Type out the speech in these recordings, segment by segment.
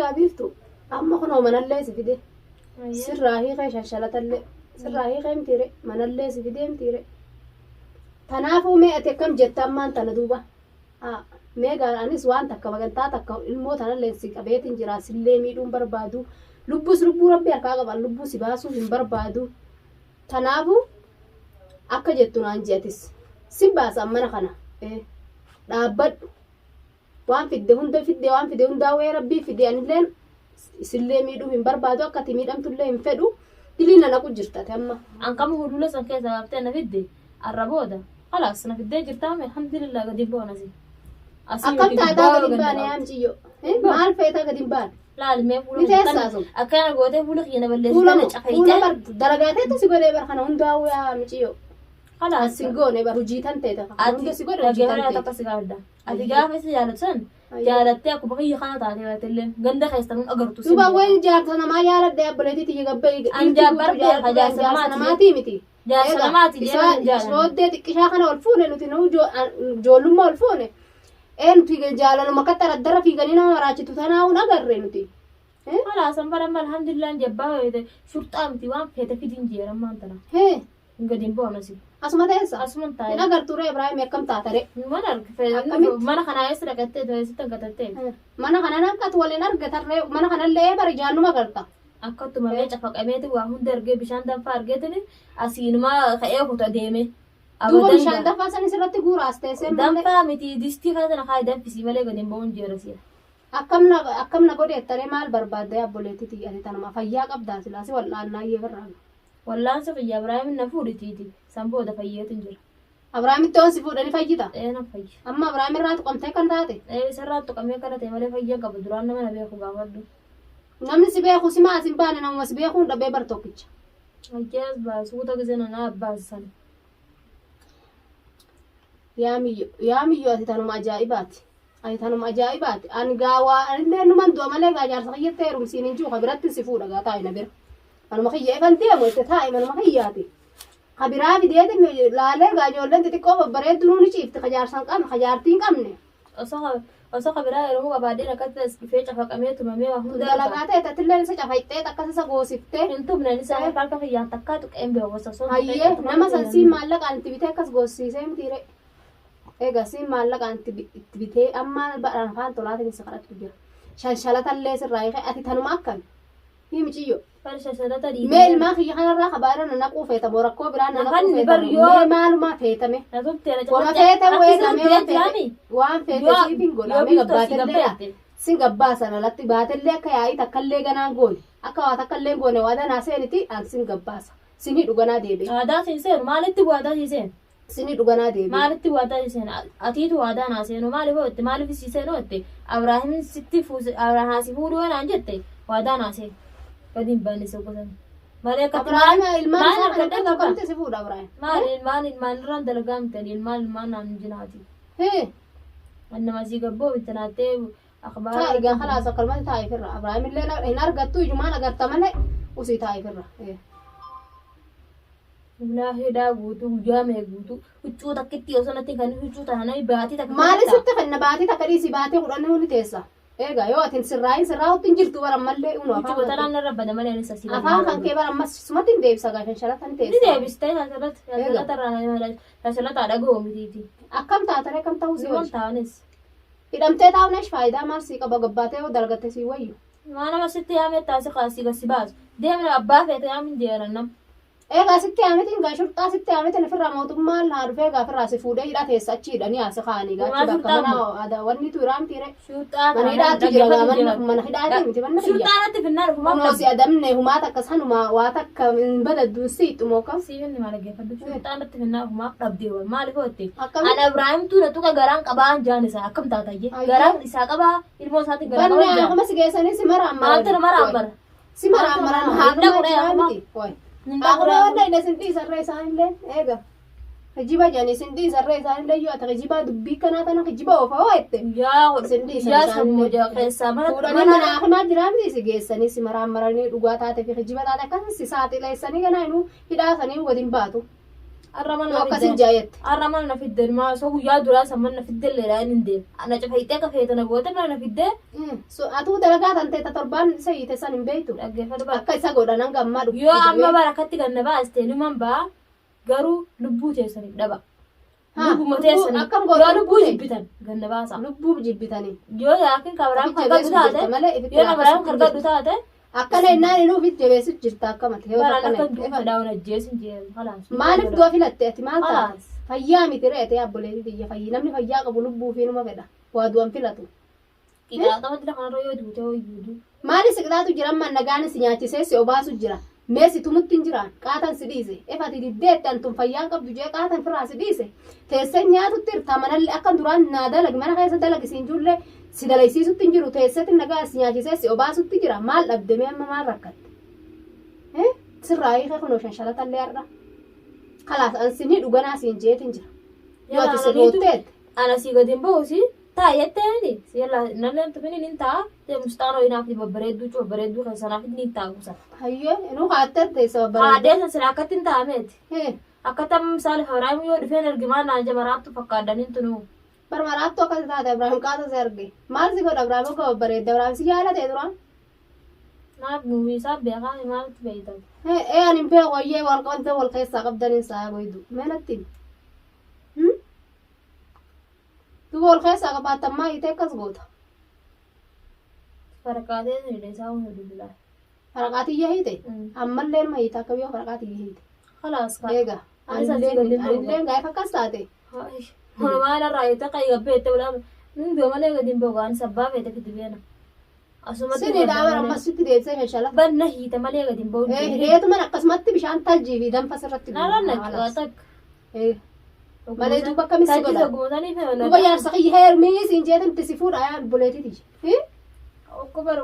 gaabiftu amma kunoo manallee si fide sirraa hiiqee shalshalatallee sirraa hiiqee mitiire manallee si fidee mitiire tanaafuu mee ati akkam jetta ammaan tana duuba mee anis waan takka magantaa takka ilmoo tanallee si qabeetiin jira sillee miidhuun barbaadu lubbuu rabbi harkaa qaban lubbuu si baasuuf hin barbaadu tanaafuu akka jettu naan jeetis si baasa mana kana dhaabbadhu waan fidde hundaa wee rabbii fide anilleen isillee miidhuuf hin barbaadu akka ati miidhamtullee hin fedhu diliina naqu jirtate amma an kama hudula san keessa baaftee na fidde arrabooda khalaas na fiddee jirtaame alhamdulillah gadi boonasi akkam taataa gadi baane yaamciyyo maal feetaa gadi baane laal mee fuula akkana gootee fuula kiyya balleessitee caqaytee daragaateetu si godhee bar kana hundaa yaamciyyo khalaas si goone bar hujiitan teeta hunda si godhe hujiitan teeta si gaadda ati gaafa si jaalatan jaalattee akkuma kiyya kana taatee waatillee ganda keessan agartu si duba wayin jaarta namaa yaaladde abboleetii tiyya gabbee an jaabbarbe hajaasa namaatii miti jaarsa namaati roodee xiqqishaa kana ol fuune nuti nu joollummaa ol fuune nuti jaalaluma kattaraddara fiiganii nama maraachitu tanaa'uun agarre nuti halaasan baramma alhamdulillah jabbaa hoyte shurxaa miti waan feete fidin jeerammaan tana gadi boonasi asuma teessa asuma taa'e hin agarture Ibrahim akkam taatare mana kanaa eessa dhaqattee to'eessitti gatattee mana kanaan akkatu waliin argatarree mana kanallee bari jaannuma garta akkatuma mee cafaqameeti waa hunda argee bishaan danfaa argeetini asiinuma ka'ee kuta deeme duuba bishaan danfaa sanis irratti guuraas teessee danfaa miti distii kana kaa danfisii malee gadi hin ba'uun jeerasiidha akkamna godheettare maal barbaadde abboleettiti ati tanuma fayyaa qabdaa silaasi wal'aannaayyee birraa wallaansa fayyaa Ibrahim na fuudhitiiti sanbooda fayyeetin jira Abrahaamitti on si fuudhani fayyita na fayya amma Abrahaam irraa tuqamtee kan taate isarraa tuqamee kana ta'e malee fayyaa qabu duraan nama na beeku gaafadhu namni si beeku si maa sin baane namuma si beekuun dhabee bar tokkicha ajjees baasuuta gisee na abbaasan yaamiyyo ati tanuma ajaa'ibaati ani gaawaa anillee numan du'a malee gaa jaarsa kiyyattee heerumsiin hin jiru ka biratti si fuudha gaa taa'e na bira manuma kiyya eegan deemu itti taa'e manuma kiyyaati ka biraa fideeti laalee gaa ijoolleen xixiqqoo babbareeddu nuuni ciifti ka jaarsan qabne ka jaartiin qabne osoo ka biraa yeroo gabaadheen akkatti as dhufee cafaqamee tumamee waa hunda dalagaa ta'e tatillee isa cafayxee akkas isa goosiftee hin tumnan isaa harka kiyyaan takkaa tuqeen beekosa osoo hayyee nama sansiin maallaqaan itti bitee akkas goosiisee mitiire egaa siin maallaqaan itti bitee amma badhaan afaan tolaatiin isa kadhatu jira shalshalatallee sirraa hiikee ati tanuma akkami himiciyyo mee ilmaa kiyya kanarraa kabaara na naquu feetamo rakkoo biraa na naquu feetamo maalumaa feetame wama feete weegamee waan feete siifin godhamee gabbaatellee sin gabbaasan alatti baatellee akka yaa'ii takkallee ganaan goone akka waa takkallee goone waa danaa seeniti an sin gabbaasa sini dhuganaa deebi'e aadaa siin seenu maalitti waadaa siin seenu sini dhuganaa deebi'e maalitti waadaa siin seenu atiitu waadaa naa seenu maaliif hootte maaliif si seenu hootte Abrahaamin sitti Abrahaa si fuudhuu naan jette waadaa naa seenu kadin bani sokosan mare ka Abraham ilmaan isaa kan qabte si fuudha Abraham ilmaan ran dalagam tan ilmaan nan jinaati annama si gabbo bitanaate akhbar egaa khalaas kalmata taa'ifirra Abraham illee hin argattu ijumaan agarta malee usii taa'ifirra wallahi daa guutu jaame guutu huccuu takkitti osoo natti kan huccuu taanaa baatii takka maali sitti kan baatii takka dhiisi baatii kudhan hundi teessa egaa yoo atin sirraa'utti hin jirtu bara mallee unu afaan batanaan narra bada malee anis asii afaan kan kee bara ammas sumatti hin deebisa gaashan shalatan teessa ni deebistee shalataa dhagoo mitiiti akkam taatare akkam ta'uu si waan taanis hidhamtee taa'uunesh faayidaa maal sii qaba gabbaatee yoo dalagatte sii wayyu waan nama sitti yaamee taasise kaasii gasi baasu deemna abbaa feete yaamin jeerannam egaa sitti yaametiin gaa shurxaa sitti yaametiin ofirraa mootummaan naa dhufee gaafirraa si fuudhee hidha teessa achi hidhanii haasa kaanii gaachi bakka mana wanni tu iraan tiire mana hidhaatti jira gaa mana hidhaatti miti manna biyya shurxaanatti finnaa dhufuma kunoo si adamne humaa takka sanuma waa takka hin badadduun si ixumoo kam siifinni maal geeffadhu shurxaanatti finnaa dhufumaaf dhabdee wal maaliif hootte an Abrahaamtuu na tuqa garaan qabaa jaan isaa akkam taatayye garaan isaa qabaa ilmoo isaatiin garaan qabaa banne akkuma si geessanii si maraan maaltu maraan si maraan haadha miti Akuma wanda ina sinti sarre isaanillee eega kijiba jani sinti sarre isaanillee yoo ati kijiba dubbii kanaa tana kijiba ofa ho'ette sinti fuudhanii mana akimaa jiraamti si geessanii si maraan dhuguu taate fi kijiba taate akkasii si saaxileessanii ganaa inuu hidhaasanii waliin baatu Arraman yoo na akkasin fidde. jaayette. Arraman na fidde ma so guyyaa duraa samman na fidde leedhaan hin deemu. Ana cafayitee akka feete na goote na fidde. Atuu dalagaa tan ta'e torbaan isa hiite san hin beektu. Dhaggeeffatu bara. Akka isa godhanan gammaa dhufu. Yoo amma barakatti ganna baastee numan baa garuu lubbuu teessaniif dhaba. Lubbuma teessaniif. Akkam Yoo godhan lubbuu jibbitan ganna baasa. lubbuu jibbitanii. Yoo yaakin kabaraan harkadhu taate yoo namaraan harkadhu taate akkana innaan inni ofiif jabeessuuf jirta akkamati. baraan akka du'a fedhaawwan ajjeesin jeeru halaas. Maaliif du'a filatte ati maal taate? Halaas. Fayyaa miti re'ete abboleetii biyya fayyi namni fayyaa qabu lubbuu fi numa fedha. Waa du'an filatu. Qixaaxamatti lafa kanarra yoo duute hoyyuu. Maalis qixaatu jira amma nagaan si nyaachisee si obaasu jira. Meesi tumutti hin jiraan qaatan si dhiise. Efati diddeetti antun fayyaan qabdu jee qaatan firaa si dhiise. Teessee nyaatutti hirta manallee akka duraan naa dalagi mana keessa dalagi siin jullee si dalaysiisutti hin jiru teessetti nagaa si nyaachisee si obaasutti jira. Maal dhabdemee amma maal rakkatte? Sirraa hiika kunoo shanshalatallee har'a. Kalaas ansinii dhuganaa siin jeetin jira. Yoo ati si rootteette. Ana si gadi hin ba'uusi taa'ettee si'ela nalleen tufini nin ta'a mustaanoo inaaf babbareedduu keessanaaf ni ta'a kuusa. Hayyee inuu haattee teessa babbareedduu. Adeemsa sila akkatti hin taa'ameeti. Akkata misaal Ibrahim yoo dhufeen ergimaan naan jamaraattu fakkaadaniin tunu. Barmaraattu akkasi taate Ibrahim qaata si arge. Maal si godha Ibrahim akka babbareedda Ibrahim si jaalatee duraan? Naaf nuufisaa beekaa maaltu beeytan. Ani hin beeku hayyee wal qabante wal keessaa qabdaniin saa goydu. Meenatti. Duuba wal keessaa qabaattammaa hiitee akkas goota. Farqaatee hidhe isaa hunda dubilaa. Faraqaatiyya hiite? Ammallee nama hiita akka biyya faraqaatiyya hiite. Khalaas kaa. Eega. Anillee gaafa akkas taate. Walumaa irraa yoo ta'e gabbeette ulama. Nuti malee gadi hin beeku ani sabbaa feete fiti beena. Asumatti Sini dhaabara ammasitti deebisee meeshaa banna hiita malee gadi hin beeku. Hideetuman akkasumatti bishaan taljii fi danfa sirratti Naraan naqaa takka. Malee duuba akkamitti si godha? Guutanii fi Duuba yaarsa kiyya heermii siin jeetan itti si fuudha yaa buleetiti. Okko bara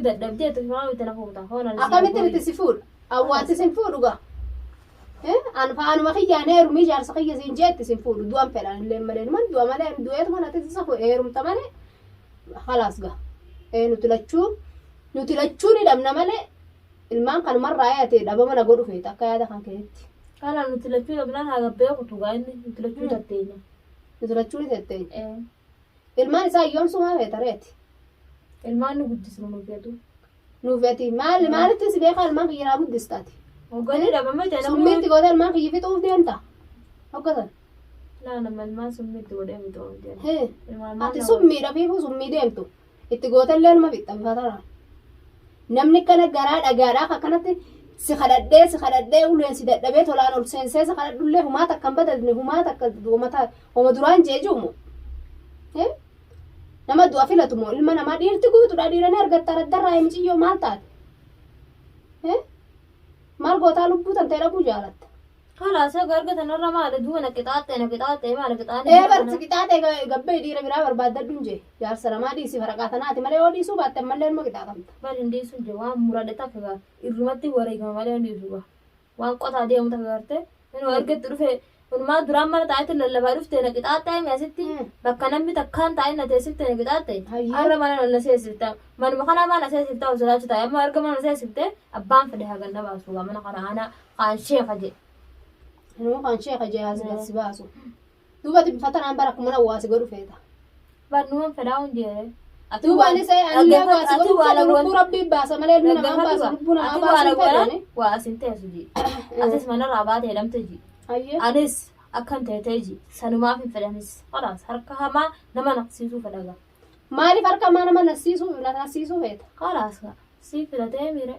dadhabdee tufamaa bitti na fuuta. Akkamitti itti si fuudha? Awwaatti sin fuudhu gaa. Anfaanuma kiyyaan heerumii jaarsa kiyya siin jeetti sin fuudhu. Du'an fedhan illee malee man du'a malee du'eetuma natti isa heerumta malee halaas gaa. Nuti lachuu ni dhabna malee ilmaan kanumarraa yaate dhabama na godhu feeta akka yaada kan keessatti. Kana nuti lachuu dhabnaan haa gabbee kutugaa inni nuti lachuu tatteenya. Nuti lachuu ni tatteenya. Ilmaan isaa yoomsumaa feeta reeti. Ilmaan nu guddisnu nu feetu. Nu feeti maalitti si beekaa ilmaan kiyyaa guddistaati. Hogganii dhabame ta'e Summiitti gootee ilmaan kiyya fixuuf deemta. Hoggatan. nama ilmaan summiitti godhee fixuuf deema. Ati summiidha fiifuu summii deemtu. Itti gootellee numa fixxanfataraan. Namni kana garaa dhagaadhaa akkanatti si kadhadhee uleen si dadhabee tolaan ol seensee si kadhadhullee humaata akkan badalne humaata akka homa duraan jeejuumu. Nama du'a filatumoo ilma namaa dhiirti guutuudha dhiiranii argatta raddarraa himiciyyoo maal taate? Maal gootaa lubbuu tan ta'e dhabuu jaalatta? Kalaas argatan irra maali du'a na qixaaxee maali qixaaxee. Barsi qixaaxee gabbee dhiira biraa barbaaddadduun jee jaarsa namaa dhiisii faraqaatanaati malee yoo dhiisuu baatte mallee ilma qixaaxamta. Bal hin dhiisuun jee waan muradhe takka irrumatti wareegama malee hin dhiisu waan qotaa deemu takka garte inni argatti dhufe kunumaa duraan mana taa'etti lallabaa dhufte na qixaaxee meesitti bakka namni takkaan taa'e na teessifte na qixaaxee har'a mana na seessifta manuma kana mana seessifta osoo laachu taa'e amma arga mana seessifte abbaan fedhe hagan na baasu mana kana ana kaan sheeka jee. Inuu kan sheeka jee haasirratti baasu. Duuba fatanaan bara akkuma hawaasi godhu feeta. Barnumaan fedhaa hundee. Duubaan isa allee hawaasi godhu feeta lubbuu rabbii baasa malee ilmi namaa baasa lubbuu namaa baasa feetani. Waa asin teessu jee. Atis manarraa baatee hidhamte jee. Anis akkan ta'e jee sanumaaf hin fedhanis. Kalaas harka hamaa nama naqsiisuu fedhaga. Maaliif harka hamaa nama naqsiisuu feeta? Kalaas si filatee miire.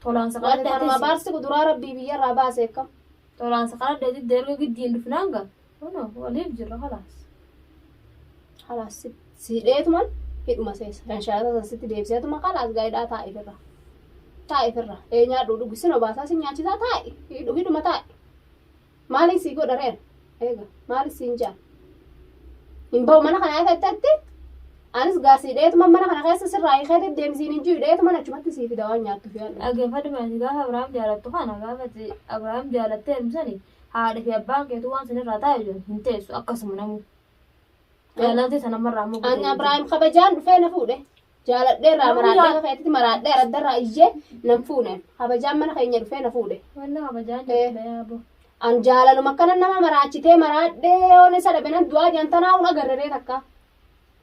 Tolaansa qaladde atis. Baarsi kuduraa rabbii biyyarraa baase akkam. Tolaansa qaladde derga giddiin dhufnaanga. Waliif jirra kalaas. Kalaas si dheetuman hidhuma seessa. Shanshaata sitti deebiseetuma kalaas gaayidhaa taa'ifirra. Taa'ifirra. Nyaadhu dhugisina baasaa si nyaachisaa taa'i. Hidhuma taa'i. Maaliif si godha reera? Eega maaliif si hin jaan? Hin bahu mana kanaa keessatti anis gaasii dheetuma mana kana keessa sirraa hiikeetti deemsiin hin jiru dheetuma achumatti sii fida waan nyaattu fi yaaddu. Dhaggeeffadhu gaafa Abiraam jaalattu kana gaafa Abiraam jaalattee hirmsani haadha fi abbaan keetu waan sanirraa taa'e jiru hin teessu akkasuma namu. Jaalatti sana marraa mugu. Ani Abiraam kabajaan dhufee na fuudhe. Jaaladheerraa maraadhee kafeetti maraadhee raddarraa iyyee nan fuune. Kabajaan mana keenya dhufee na fuudhe. Wanna kabajaan jedhee yaaboo. an jaalaluma akkana nama maraachitee maraadhee yoon isa dhabenan du'aa jantanaa una garraree takka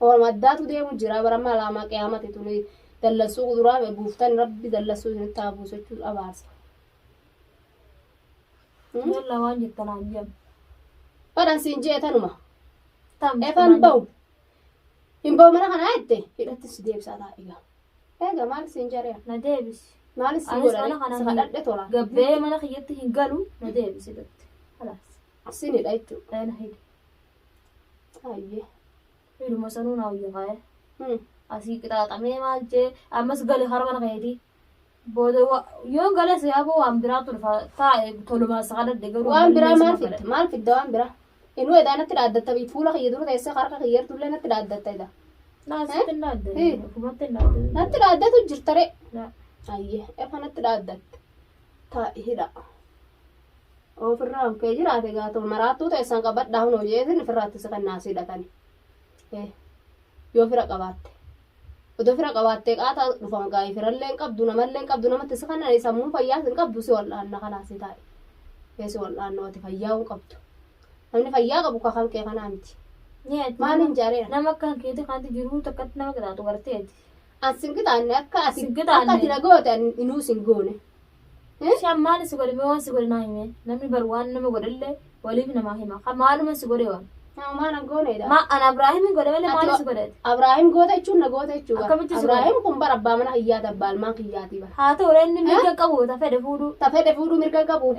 oolma addaatu deemu jira baramma alaamaa qiyaamati tuni dallansuu kuduraa buuftan rabbi dallansuu isinitti haa buusu jechuudha abaarsa. Yalla waan jettanaan jedhamu. Badhan siin jeetanuma. Efan ba'u. Hin ba'u mana kanaa jette hidhatti si deebisaa ta'a egaa. Egaa maal siin jareera? Na deebisi. Maal siin godhani? Si kadhadhe tola. Gabbee mana kiyyatti hin galu na deebisi jetti. Halaas. Sinidha jechuudha. Na hidhi. Ayyee. Hidhuma sanuu naa wayya kaa'e. Asii qixaaxamee maal jee ammas gali harma na kaa'eeti. Booda yoo galee siyaaboo waan biraatu dhufa taa'e tolumaa isa kadhadhe garuu. Waan biraa maal fidda? Maal fidda waan biraa? Inuu edaa natti dhaaddatta fuula kiyya dura teessee harka kiyyartullee natti dhaaddatta edaa. Naasitti hin dhaaddate. Ufumatti hin dhaaddate. Natti dhaaddatu jirtare. Ayyee efa natti dhaaddatte. Taa'e hidha. Ofirraa kee jiraate gaatuma maraattuu teessan qabadhaa hun hojeetin ofirraatti si kannaasii hidhatani. Yoo fira qabaatte. Odoo fira qabaattee qaataa dhufan gaa'ii firallee hin qabdu namallee hin qabdu namatti si kannani sammuu fayyaa hin qabdu si wal'aanna kanaasii taa'e. Si wal'aannooti fayyaa hin qabdu. Namni fayyaa qabu kan kee kanaa miti. Maaliin jaareera? Nama akka hankeetii kanti jiru takkatti nama qixaatu garteeti. As sin qixaanne akka ati na goote inuu sin goone. Shaan maali si godhe waan si godhe naa hime namni bar waan nama godhellee waliif namaa hima maaluma si godhe waan. Maana gooneedha. Ana Abrahaamin godhe malee maali si godhe? Abrahaam goote jechuun na goote jechuudha. Akkamitti si godhe? Abrahaam kun bara abbaa mana hiyyaa dabbaalmaa kiyyaatii bara. Haa ta'u inni mirga qabu ta fedhe fuudhu. Ta fedhe fuudhuu mirga qabu.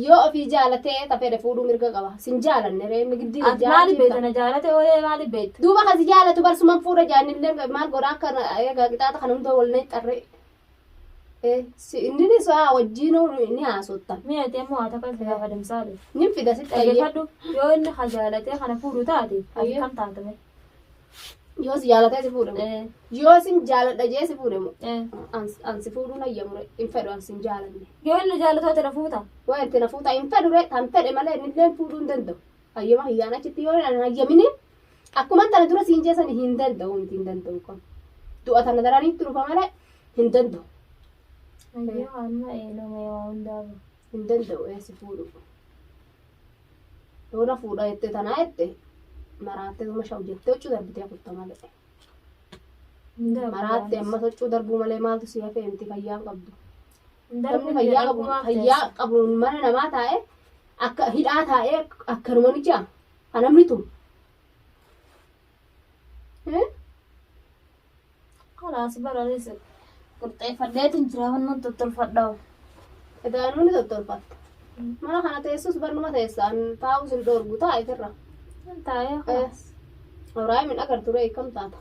Yoo ofii jaalatee ta fedhe fuudhuu mirga qaba. Sin jaalanne ree migdii jaalate. Maali beekta na jaalate oolee maali beekta? Duuba kasi jaalatu barsuman fuudha jaanillee maal godhaa akka egaa qixaata kana hunda wal na xarree. Inni isaa wajjin ni haasottan. Mi'a deemu haa takka isa gaafa demsaale. Nin fida sitti ayyee. Yoo inni jaalatee kana fuudhu taate akkam taatame. Yoo si jaalatee si fuudhamu. Yoo sin jaaladha jee si fuudhamu. An si fuudhuu na yemmure hin fedhu an sin jaalanne. Yoo inni jaalatoo ta'e na fuuta. Waa itti na fuuta hin fedhu ree tan fedhe malee inni illee fuudhuu hin danda'u. Hayyama hiyyaan achitti yoo hin hayyamini akkuma tana dura siin jeesan hin danda'u miti hin danda'u kan. Du'a tana daraniitti dhufa malee hin danda'u. Ayyee amma nama waa hundaaf. Hin danda'u si fuudhu. Yoo na fuudha jettee tanaa jettee maraattee uma sha'u jettee huccuu darbitee kutta malee. Maraattee amma huccuu darbuu malee maaltu si hafee miti fayyaa hin qabdu. Namni fayyaa qabu mana namaa taa'ee akka hidhaa taa'ee akkanuma ni jaa. Namni tun. Kanaas barreesse. Qurxeeffadheetiin jira wannan tottolfadhaa. Edaanuu ni tottolfatta. Mana kana teessus barnuma teessaan taa'uu sin dhoorgu taa'e firra. Taa'ee Abrahaam hin agartu ree kam taata.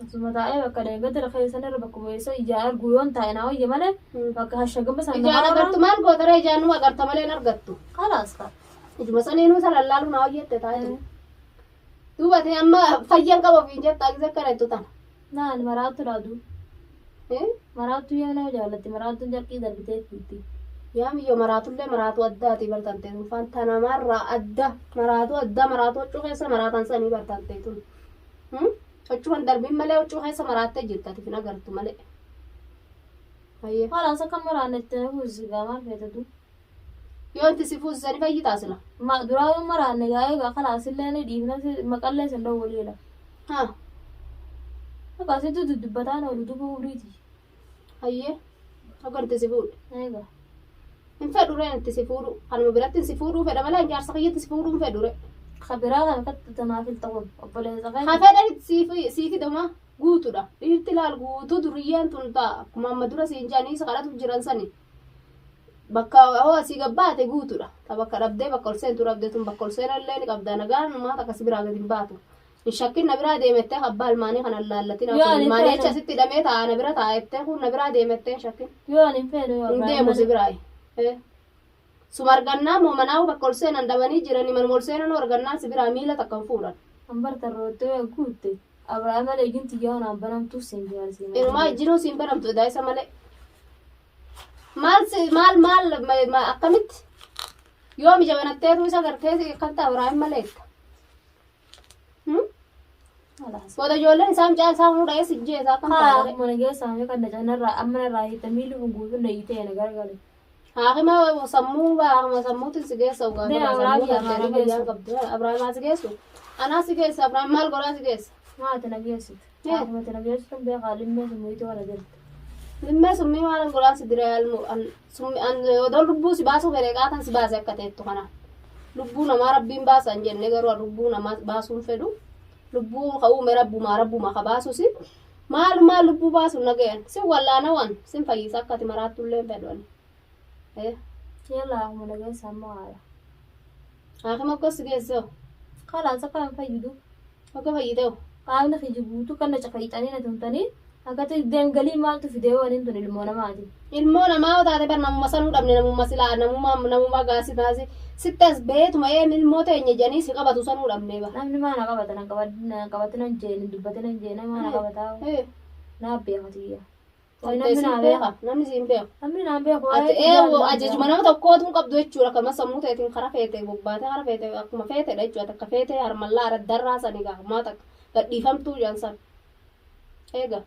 Asuma taa'ee bakka deeggarti lafa keessan irra bakka bu'eessa ijaan arguu yoon taa'e naa wayya malee bakka hashagamba sana ijaan agartu maal goota ree ijaanuma agarta malee hin argattu. Kalaas ka. Ijuma saniinuu isa lallaalu naa wayyette taa'e. Duubate amma fayyan qaba ofiin jettaa gisa akkana jettu tana. Naan maraattu dhaadu. Maraattu yoo nama jaallatti maraattuun jarqii darbitee fiitti. Yaamiyyoo maraatullee maraatuu addaati bartantee dhuunfaan tanamarraa adda maraatuu huccuu keessa maraatan sanii bartantee tun. Huccuu kan darbiin malee huccuu keessa maraattee jirtati fin agartu malee. Haalaas akka maraannetti fuusisaa maal feetatu? Yoo inti si fuusisanii fayyitaa sila. Duraa yoo maraanne gaa'ee kalaasillee ni dhiibna maqallee sin dhawuu waliila. Akkasitti dudubbataan oolu dubuu buriiti. Hayyee akka inti si fuudhe. Eegaa. Hin fedhu ree inti si fuudhu. Kanuma biratti si fuudhuu fedha malee jaarsa kiyyatti si fuudhuu hin fedhu ree. Kabiraa kan akka tanaaf hin ta'u obboleessa kan. Haa fedhanitti sii fidama guutuudha. Dhiirti laal guutuu duriyyaan tun ta'a. Akkuma amma dura siin jaanii isa kadhatu jiran sani. Bakka hoo asii gabbaate guutuudha. Ta bakka dhabdee bakka ol seentu dhabdee tun bakka ol seenallee ni qabda nagaan maata akkasi biraa gadi hin baatu. Shakkiin na biraa deemettee abbaa almaanii kana laallatiin almaanii achi asitti hidhamee ta'a na bira taa'ettee kun na biraa deemettee shakkiin. Yoo ani hin fedhu yoo hin deemu si biraa. Suma argannaa moo manaa bakka ol seenan dhabanii jiranii manuma ol seenan argannaa si biraa miila takka hin fuudhan. Hambarta rootoo yoo guutte Abrahaam malee ginti yoo naan banamtu siin jaalsi. Inumaa ijjinuu siin banamtu edaa isa malee. Maal akkamitti yoo mijabanatteetu isa gartee kan ta'a Abrahaam maleetta. Booda ijoolleen isaan caalsaa fuudhee sijjee isaa kan taa'e. Mana keessaa kan na canarraa amma narraa hiite miilli kun guutuu na hiitee na gargale. Haakima sammuutiin si geessa ugaa Nee, sammuu Abrahaam tattee yaa fayyaan qabdu. Abrahaam si geessu. Anaa si geessa Abrahaam maal godhaa si geessa. Maati na geessitu. Ee. Maati na geessitu beekaa limmee summiitu wala jirti. Limmee summii maalan godhaan si diree yaalmu odoon lubbuu si baasuu fedhe qaatan si baase akka teettu kana. Lubbuu namaa rabbiin baasa hin jenne garuu lubbuu namaa baasuun fedhu. Lubbuu ka uume rabbuma ka baasus maal lubbuu baasuun nagayan sin wallaana waan sin fayyisa akka ati maraatullee fedhan. Yalla akkuma na geessa amma haala. Haakima akka si geessoo Kalaan sakka hin fayyidu. akka fayyitee Qaamni kiji guutuu kan na cafayixanii na tumtanii akkati dangalii maaltu fidee waniin tun ilmoo namaati. ilmoo namaa taate bar namuma sanuu dhabne namuma silaa namuma gaasi taasi sittas beetuma ilmoo teenya janii si qabatu sanuu dhabne ba. Namni maana qabata na qabatina hin jeeni dubbatina hin jeeni maana qabataa naaf beekatiyya. Namni siin beeku. Namni naan beeku Ati ajajuma nama tokkootu qabdu jechuudha akkama sammuu ta'eetiin kara feete bobbaatee kara feete akkuma feetedha jechuudha akka feete harmallaa irra darraa sanii gaafamaa takka gadhiifamtuu jaansan. Eega.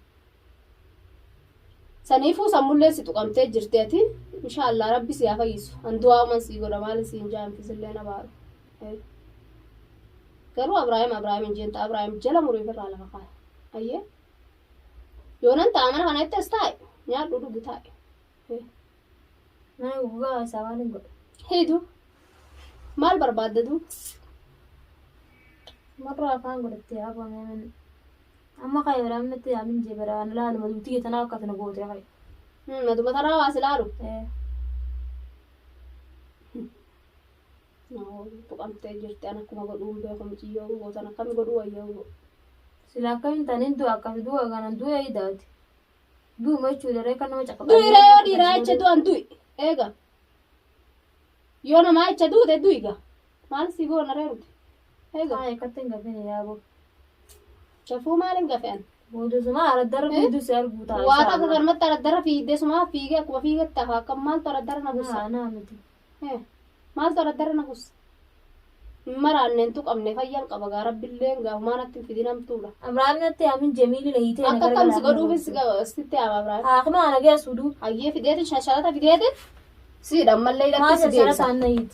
Saniifuu sammullee si tuqamtee jirteeti inshaallah rabbi si haa fayyisu handu'aa uman sii godha maali siin jaanfisillee na baaru. Garuu Abrahaam hin jeenta Abrahaam jala murii irraa lafa kaaya. Ayyee. Yoonan ta'a mana kana itti as taa'e nyaadhu dhugi taa'e. Mana gugaa isaa waan hin godhu. Hiitu maal barbaaddatu? Marra afaan godhattee haafamee amma kaya ramatti amin jebara laalu maduutii tanaa akka tana goote kaya. Maduma tanaa waa si laalu. Tuqamtee jirti an akkuma godhuun beeku muciyyoo gootan akkami godhuu wayyoo. Sila akkamiin taniin du'a akkas du'a kanan du'a idaati. Du'uma jechuudha reeka nama caqabu. Du'iree yoo dhiiraa jecha du'an du'i eega. Yoo namaa jecha duute du'iga. Maal si goona reeruti? Eega. Haa eekkatti hin gafine yaaboo. Shafuu maal hin gafe'an? Boodosuma araddarra fiiduu si arguu ta'a. Waa takka garmatti araddarra fiidee suma fiigee akkuma fiigetti hafa akkam maaltu araddarra na gussa? Haa naa miti. Maaltu araddarra na gussa? Maraanneen tuqamne fayyan qaba gaa rabbillee gaafumaan atti fidinamtuudha. Abrahaamatti amin jemiili na hiitee Akka kamsi godhuufis sitti haama Abrahaam. Haa kuma ana geessu duu. Hayyee fideetin shasharata fideetin siidha ammallee hidhatte Maa si deebisa. shashara taan na hiite.